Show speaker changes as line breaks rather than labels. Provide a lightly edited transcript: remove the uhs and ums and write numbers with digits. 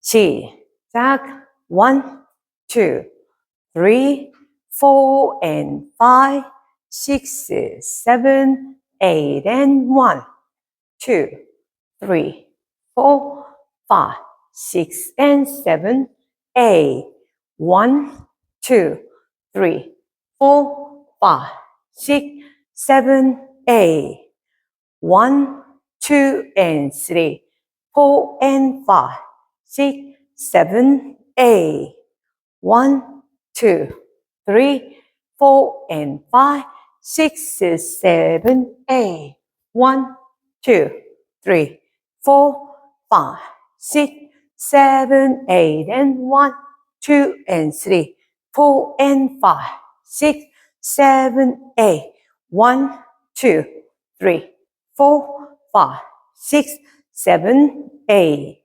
시작. 1, 2, 3, 4 and 5, 6, 7, 8 and 1, 2, 3, 4, 5, 6 and 7, 8, 1, 2, 3, 4, 5, 6, 7, 8, 1, 2 and 3, 4 and 5, 6, 7, 8, 1, 2, 3, 4 and 5, 6, 7, 8, 1, 2, 3, 4, 5, 6, 7, 8 and 1, 2 and 3, 4 and 5, 6, 7, 8, 1, 2, 3, 4, 5, 6, 7, 8.